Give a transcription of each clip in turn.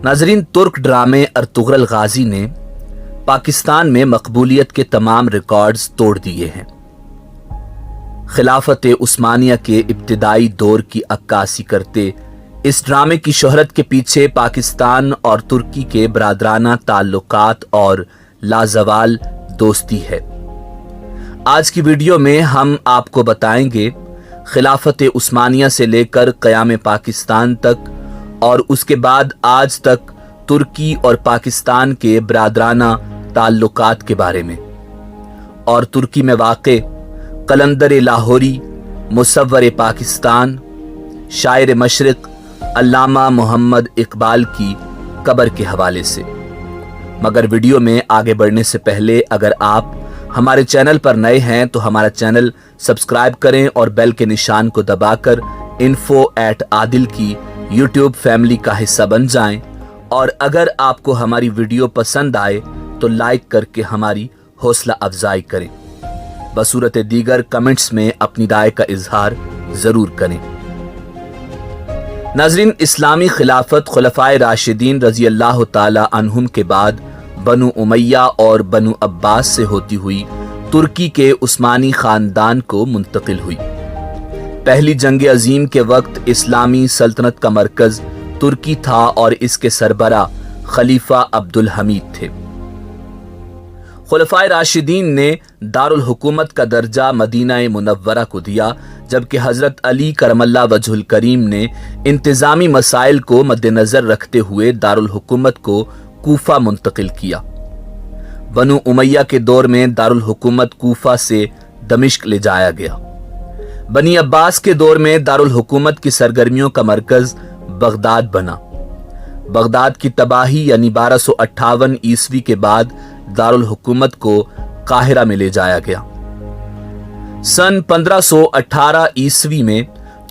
नाजरीन, तुर्क ड्रामे अर्तुगरल गाजी ने पाकिस्तान में मकबूलियत के तमाम रिकॉर्ड्स तोड़ दिए हैं। खिलाफत उस्मानिया के इब्तिदाई दौर की अक्कासी करते इस ड्रामे की शोहरत के पीछे पाकिस्तान और तुर्की के बरादराना ताल्लुकात और लाजवाल दोस्ती है। आज की वीडियो में हम आपको बताएंगे खिलाफत उस्मानिया से लेकर क़याम पाकिस्तान तक और उसके बाद आज तक तुर्की और पाकिस्तान के बरादराना ताल्लुकात के बारे में, और तुर्की में वाक़े कलंदर लाहौरी, मुसव्वर पाकिस्तान, शायर मशरिक़ अल्लामा मोहम्मद इकबाल की कब्र के हवाले से। मगर वीडियो में आगे बढ़ने से पहले अगर आप हमारे चैनल पर नए हैं तो हमारा चैनल सब्सक्राइब करें और बेल के निशान को दबाकर info@adil की यूट्यूब फैमिली का हिस्सा बन जाएं, और अगर आपको हमारी वीडियो पसंद आए तो लाइक करके हमारी हौसला अफजाई करें। बसूरत दीगर कमेंट्स में अपनी राय का इजहार जरूर करें। नाज़रीन, इस्लामी खिलाफत खुलफाए राशिदीन रजी अल्लाह ताला अन्हुम के बाद बनु उमैया और बनु अब्बास से होती हुई तुर्की के उस्मानी खानदान को मुंतकिल हुई। पहली जंग अजीम के वक्त इस्लामी सल्तनत का मरकज तुर्की था और इसके सरबरा खलीफा अब्दुल हमीद थे। खुलफाए राशिदीन ने दारुल हुकूमत का दर्जा मदीना मुनव्वरा को दिया, जबकि हजरत अली करमल्ला वजहुल करीम ने इंतजामी मसाइल को मद्देनजर रखते हुए दारुल हुकूमत को कूफा मुंतकिल किया। बनु उमैया के दौर में दारुल हुकूमत कूफा से दमिश्क ले जाया गया। बनी अब्बास के दौर में दारुल हुकूमत की सरगर्मियों का मरकज बगदाद बना। बगदाद की तबाही यानी 1258 ईस्वी के बाद दारुल हुकूमत को काहिरा में ले जाया गया। सन 1518 ईस्वी में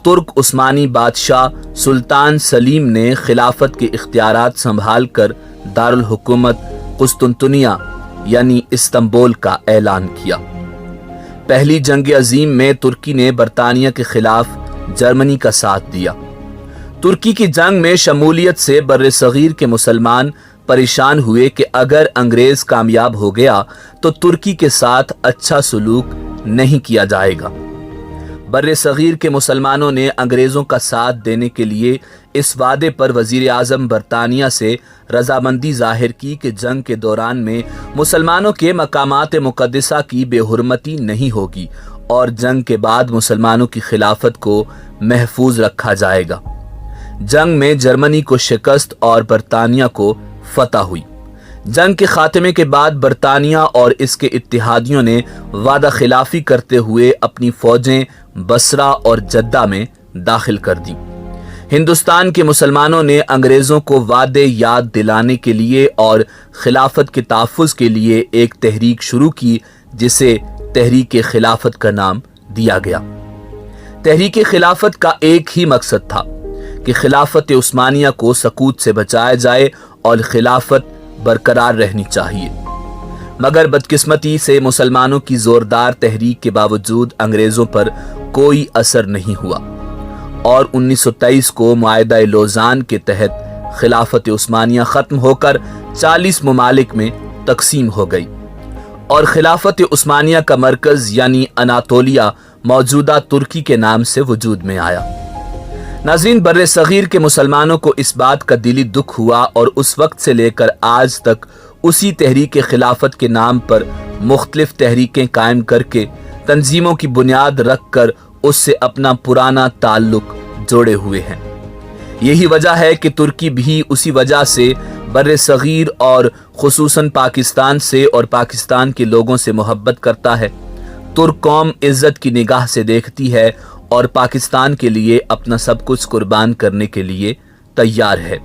तुर्क उस्मानी बादशाह सुल्तान सलीम ने खिलाफत के इख्तियारात संभाल कर दारुल हुकूमत कुस्तुनतुनिया यानी इस्तांबुल का ऐलान किया। पहली जंग अजीम में तुर्की ने बरतानिया के खिलाफ जर्मनी का साथ दिया। तुर्की की जंग में शमूलियत से बर्रे सगीर के मुसलमान परेशान हुए कि अगर अंग्रेज कामयाब हो गया तो तुर्की के साथ अच्छा सलूक नहीं किया जाएगा। बर्रे सगीर के मुसलमानों ने अंग्रेजों का साथ देने के लिए इस वादे पर वजीर आजम बरतानिया से रजामंदी जाहिर की कि जंग के दौरान में मुसलमानों के मकामात मुकद्दसा की बेहुरमती नहीं होगी और जंग के बाद मुसलमानों की खिलाफत को महफूज रखा जाएगा। जंग में जर्मनी को शिकस्त और बरतानिया को फतह हुई। जंग के खात्मे के बाद बरतानिया और इसके इत्तेहादियों ने वादा खिलाफी करते हुए अपनी फौजें बसरा और जद्दा में दाखिल कर दी। हिंदुस्तान के मुसलमानों ने अंग्रेजों को वादे याद दिलाने के लिए और खिलाफत के तहफ़्फ़ुज़ के लिए एक तहरीक शुरू की, जिसे तहरीक खिलाफत का नाम दिया गया। तहरीक खिलाफत का एक ही मकसद था कि खिलाफत उस्मानिया को सकूत से बचाया जाए और खिलाफत बरकरार रहनी चाहिए। मगर बदकिस्मती से मुसलमानों की जोरदार तहरीक के बावजूद अंग्रेजों पर कोई असर नहीं हुआ और 1923 को मुआहिदा लोज़ान के तहत खिलाफत उस्मानिया ख़त्म होकर 40 ममालिक में तकसीम हो गई और खिलाफत उस्मानिया का मरकज़ यानी अनातोलिया मौजूदा तुर्की के नाम से वजूद में आया। नाज़रीन, बर्रे सगीर के मुसलमानों को इस बात का दिली दुख हुआ और उस वक्त से लेकर आज तक उसी तहरीक खिलाफत के नाम पर मुख्तलिफ तहरीकें कायम करके तंजीमों की बुनियाद रख कर उससे अपना पुराना ताल्लुक जोड़े हुए हैं। यही वजह है कि तुर्की भी उसी वजह से बर्रे सगीर और खुसूसन पाकिस्तान से और पाकिस्तान के लोगों से मोहब्बत करता है। तुर्क कौम इज्जत की निगाह से देखती है और पाकिस्तान के लिए अपना सब कुछ कुर्बान करने के लिए तैयार है।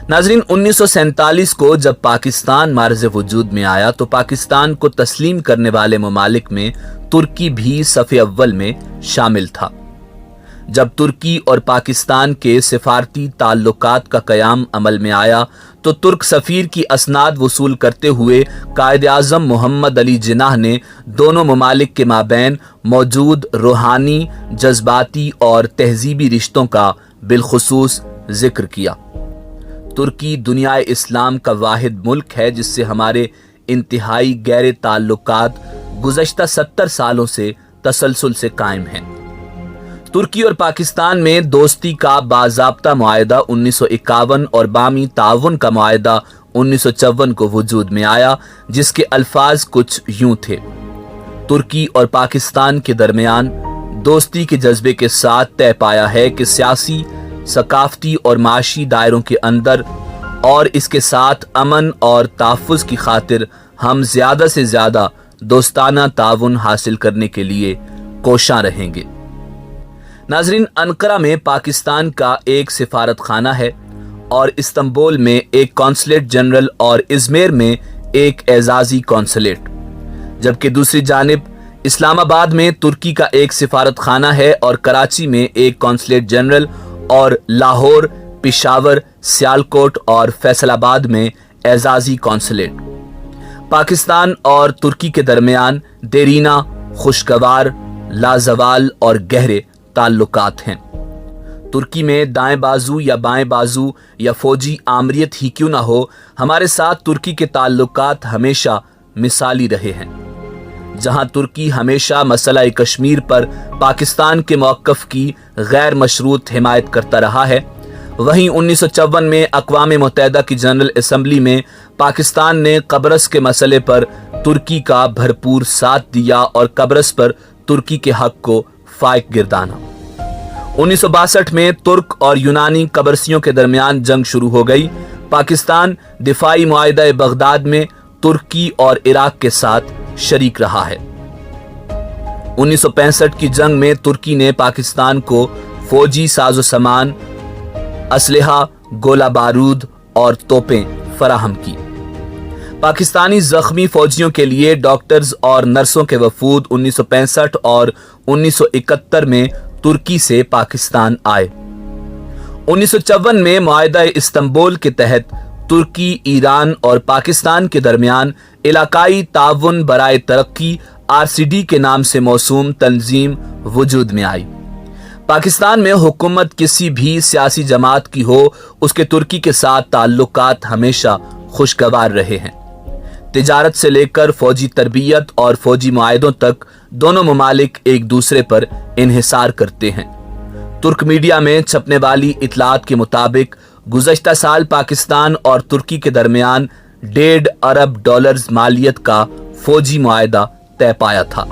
नाज़रीन, 1947 को जब पाकिस्तान मार्ज़ वजूद में आया तो पाकिस्तान को तस्लीम करने वाले ममालिक में तुर्की भी सफ़े अव्वल में शामिल था। जब तुर्की और पाकिस्तान के सिफारती ताल्लुकात का क़याम अमल में आया तो तुर्क सफ़ीर की असनाद वसूल करते हुए कायद आज़म मोहम्मद अली जिन्नाह ने दोनों ममालिक के माबैन मौजूद रूहानी, जज्बाती और तहजीबी रिश्तों का बिलखुसूस जिक्र किया। तुर्की दुनिया इस्लाम का वाहिद मुल्क है जिससे हमारे इंतहाई गहरे ताल्लुकात गुज़श्ता 70 सालों से तसलसल से कायम हैं। तुर्की और पाकिस्तान में दोस्ती का बाज़ाब्ता मुआहदा 1951 और बामी ताउन का मुआहदा 1954 को वजूद में आया, जिसके अल्फाज कुछ यूं थे। तुर्की और पाकिस्तान के दरमियान दोस्ती के जज्बे के साथ तय पाया है कि सियासी, सकाफती और माशी दायरों के अंदर और इसके साथ अमन और तहफ़्फ़ुज़ की खातिर हम ज़्यादा से ज़्यादा दोस्ताना ताउन हासिल करने के लिए कोशां रहेंगे। नाज़रीन, अंकारा में पाकिस्तान का एक सिफारत खाना है और इस्तांबुल में एक कौंसलेट जनरल और इज़मिर में एक एजाज़ी कौंसलेट, जबकि दूसरी जानिब इस्लामाबाद में तुर्की का एक सिफारत खाना है और कराची में एक कौंसलेट जनरल और लाहौर, पेशावर, सियालकोट और फैसलाबाद में एजाज़ी कौंसलेट। पाकिस्तान और तुर्की के दरमियान देरीना, खुशगवार, लाजवाल और गहरे ताल्लुकात हैं। तुर्की में दाएं बाजू या बाएं बाजू या फौजी आमरीत ही क्यों ना हो, हमारे साथ तुर्की के ताल्लुकात हमेशा मिसाली रहे हैं। जहां तुर्की हमेशा मसला कश्मीर पर पाकिस्तान के मौक़िफ़ की गैर मशरूत हिमायत करता रहा है, वहीं 1954 में अक़वाम मुत्तहिदा की जनरल असम्बली में पाकिस्तान ने कब्रस के मसले पर तुर्की का भरपूर साथ दिया और कब्रस पर तुर्की के हक़ को फाइक गिरदाना। 1962 में तुर्क और यूनानी कब्रसियों के दरमियान जंग शुरू हो गई। पाकिस्तान दिफाई मुआहिदा बगदाद में तुर्की और इराक के साथ शरीक रहा है। 1965 की जंग में तुर्की ने पाकिस्तान को फौजी साजो सामान, असलहा, गोला बारूद और तोपें फराहम की। पाकिस्तानी जख्मी फौजियों के लिए डॉक्टर्स और नर्सों के वफूद 1965 और 1971 में तुर्की से पाकिस्तान आए। 1954 में मुआहिदा इस्तांबुल के तहत तुर्की, ईरान और पाकिस्तान के दरमियान इलाकाई ताउन बराए तरक्की RCD के नाम से मौसूम तंजीम वजूद में आई। पाकिस्तान में हुकूमत किसी भी सियासी जमात की हो, उसके तुर्की के साथ ताल्लुकात हमेशा खुशगवार रहे हैं। तिजारत से लेकर फौजी तरबियत और फौजी मुआहिदों तक दोनों ममालिक एक दूसरे पर इन्हिसार करते हैं। तुर्क मीडिया में छपने वाली इतलात के मुताबिक गुज़श्ता साल पाकिस्तान और तुर्की के दरमियान $1.5 अरब मालियत का फौजी मुआहिदा तय पाया था।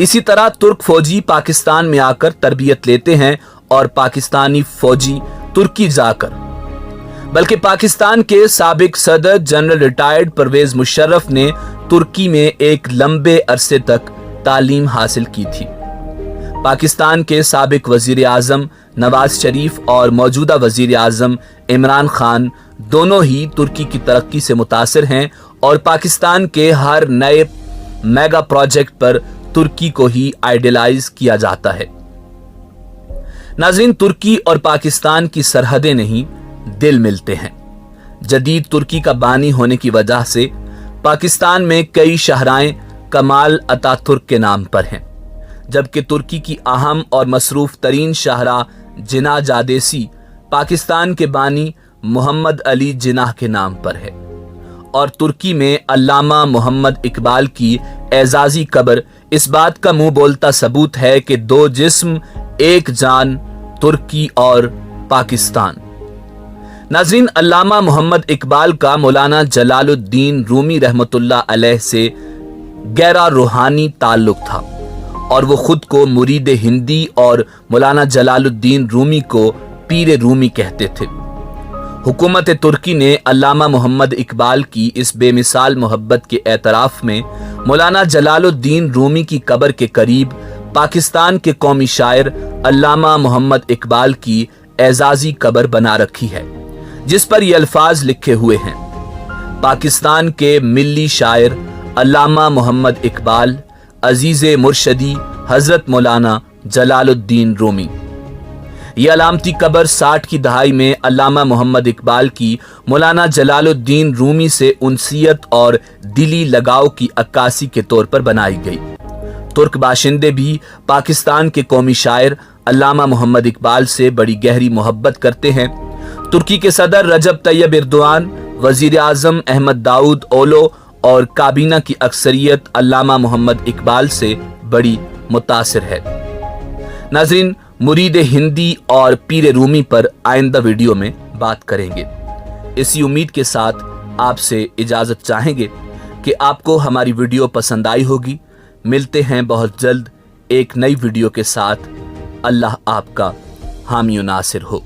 इसी तरह तुर्क फौजी पाकिस्तान में आकर तरबियत लेते हैं और पाकिस्तानी फौजी तुर्की जाकर, बल्कि पाकिस्तान के साबिक सदर जनरल रिटायर्ड परवेज मुशर्रफ ने तुर्की में एक लंबे अरसे तक तालीम हासिल की थी। पाकिस्तान के साबिक वजीर आज़म नवाज शरीफ और मौजूदा वजीर आज़म इमरान खान दोनों ही तुर्की की तरक्की से मुतासिर हैं और पाकिस्तान के हर नए मेगा प्रोजेक्ट पर तुर्की को ही आइडियलाइज किया जाता है। नाज़रीन, तुर्की और पाकिस्तान की सरहदें नहीं, दिल मिलते हैं। जदीद तुर्की का बानी होने की वजह से पाकिस्तान में कई शहराएं कमाल अतातुर्क के नाम पर हैं, जबकि तुर्की की अहम और मसरूफ तरीन शाहरा जिना जादेसी पाकिस्तान के बानी मोहम्मद अली जिनाह के नाम पर है और तुर्की में अल्लामा मोहम्मद इकबाल की एजाजी कब्र इस बात का मुंह बोलता सबूत है कि दो जिस्म एक जान, तुर्की और पाकिस्तान। नाज़रीन, अल्लामा मोहम्मद इकबाल का मौलाना जलालुद्दीन रूमी रहमतुल्लाह अलैह से गहरा रूहानी ताल्लुक था और वो खुद को मुरीद हिंदी और मौलाना जलालुद्दीन रूमी को पीर रूमी कहते थे। हुकूमत तुर्की ने अल्लामा मोहम्मद इकबाल की इस बेमिसाल मोहब्बत के एतराफ़ में मौलाना जलालुद्दीन रूमी की कब्र के करीब पाकिस्तान के कौमी शायर अल्लामा मोहम्मद इकबाल की एजाजी कब्र बना रखी है, जिस पर ये अल्फाज लिखे हुए हैं: पाकिस्तान के मिल्ली शायर अल्लामा मोहम्मद इकबाल, अजीज़े मुर्शदी हज़रत मौलाना जलालुद्दीन रूमी। यह अलामती कब्र 60 की दहाई में अल्लामा मोहम्मद इकबाल की मौलाना जलालुद्दीन रूमी से उनसियत और दिली लगाव की अक्कासी के तौर पर बनाई गई। तुर्क बाशिंदे भी पाकिस्तान के कौमी शायर अल्लामा मोहम्मद इकबाल से बड़ी गहरी मोहब्बत करते हैं। तुर्की के सदर रजब तैयब एर्दोआन, वजीर आजम अहमद दाऊद ओलो और काबीना की अक्सरियत अल्लामा मोहम्मद इकबाल से बड़ी मुतासिर है। नाज़रीन, मुरीद हिंदी और पीर रूमी पर आइंदा वीडियो में बात करेंगे। इसी उम्मीद के साथ आपसे इजाज़त चाहेंगे कि आपको हमारी वीडियो पसंद आई होगी। मिलते हैं बहुत जल्द एक नई वीडियो के साथ। अल्लाह आपका हामी नासिर हो।